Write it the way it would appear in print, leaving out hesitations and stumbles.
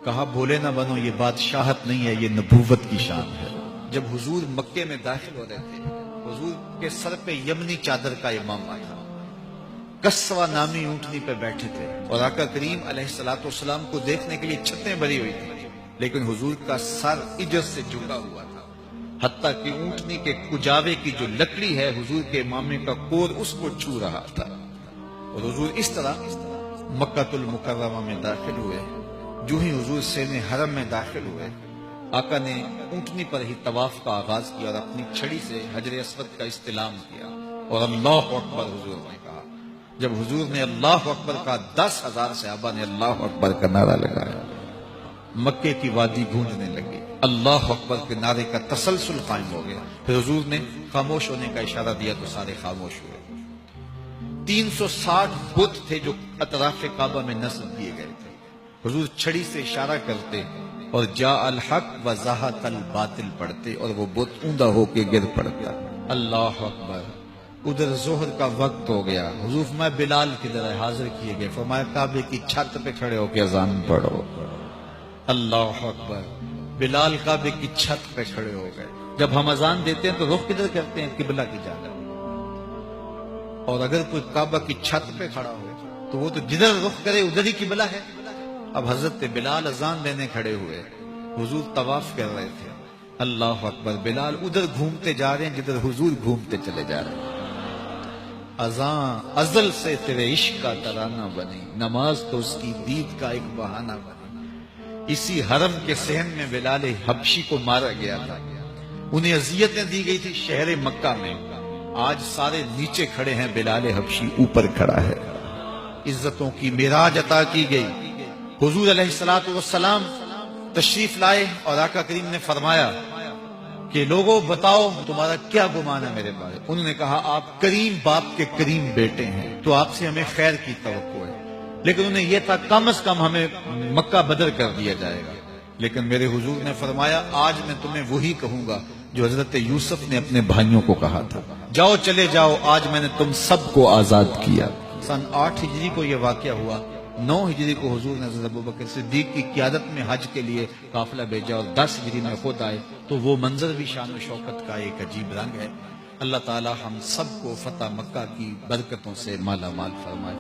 کہا بھولے نہ بنو، یہ بادشاہت نہیں ہے، یہ نبوت کی شان ہے۔ جب حضور مکے میں داخل ہو رہے تھے، حضور کے سر پہ یمنی چادر کا امامہ تھا، کسوہ نامی اونٹنی پہ بیٹھے تھے، اور آقا کریم علیہ السلام کو دیکھنے کے لیے چھتیں بھری ہوئی تھی، لیکن حضور کا سر اجز سے جھکا ہوا تھا، حتیٰ کہ اونٹنی کے کجاوے کی جو لکڑی ہے حضور کے امامے کا کور اس کو چھو رہا تھا۔ اور حضور اس طرح مکہ المکرمہ میں داخل ہوئے۔ جو ہی حضور سین حرم میں داخل ہوئے، آقا نے اونٹنی پر ہی طواف کا آغاز کیا اور اپنی چھڑی سے حجر اسود کا استلام کیا اور اللہ اکبر حضور نے کہا۔ جب حضور نے اللہ اکبر کہا، 10,000 صحابہ نے اللہ اکبر کا نعرہ لگایا، مکے کی وادی گونجنے لگی، اللہ اکبر کے نعرے کا تسلسل قائم ہو گیا۔ پھر حضور نے خاموش ہونے کا اشارہ دیا تو سارے خاموش ہوئے۔ 360 بت تھے جو اطراف کعبہ میں نصب کیے گئے تھے۔ حضور چھڑی سے اشارہ کرتے اور جاء الحق و زہق الباطل پڑھتے اور وہ بت اوندا ہو کے گر پڑتا۔ اللہ اکبر۔ ادھر ظہر کا وقت ہو گیا، حضور فرمایا بلال کدھر ہے؟ حاضر کیے گئے، فرمایا کعبے کی چھت پہ کھڑے ہو کے اذان پڑھو۔ اللہ اکبر۔ بلال کعبے کی چھت پہ کھڑے ہو گئے۔ جب ہم اذان دیتے ہیں تو رخ کدھر کرتے ہیں؟ قبلہ کی جانب۔ اور اگر کوئی کعبہ کی چھت پہ کھڑا ہو تو وہ تو جدھر رخ کرے ادھر ہی قبلہ ہے۔ اب حضرت بلال اذان دینے کھڑے ہوئے، حضور طواف کر رہے تھے، اللہ اکبر، بلال ادھر گھومتے جا رہے ہیں جدھر حضور گھومتے چلے جا رہے ہیں۔ اذان ازل سے تیرے عشق کا ترانہ بنی، نماز تو اس کی دید کا ایک بہانہ بنی۔ اسی حرم کے صحن میں بلال حبشی کو مارا گیا تھا، انہیں اذیتیں دی گئی تھی شہر مکہ میں۔ آج سارے نیچے کھڑے ہیں، بلال حبشی اوپر کھڑا ہے، عزتوں کی معراج عطا کی گئی۔ حضور علیہ السلام تشریف لائے اور آقا کریم نے فرمایا کہ لوگوں بتاؤ تمہارا کیا گمان ہے میرے بارے؟ انہوں نے کہا آپ کریم باپ کے کریم بیٹے ہیں تو آپ سے ہمیں خیر کی توقع ہے، لیکن انہیں یہ تھا کم از کم ہمیں مکہ بدر کر دیا جائے گا۔ لیکن میرے حضور نے فرمایا آج میں تمہیں وہی کہوں گا جو حضرت یوسف نے اپنے بھائیوں کو کہا تھا، جاؤ چلے جاؤ، آج میں نے تم سب کو آزاد کیا۔ سن 8 ہجری کو یہ واقعہ ہوا۔ 9 ہجری کو حضور نے حضرت ابوبکر صدیق کی قیادت میں حج کے لیے قافلہ بھیجا اور 10 ہجری میں خود آئے، تو وہ منظر بھی شان و شوکت کا ایک عجیب رنگ ہے۔ اللہ تعالی ہم سب کو فتح مکہ کی برکتوں سے مالا مال فرمائے۔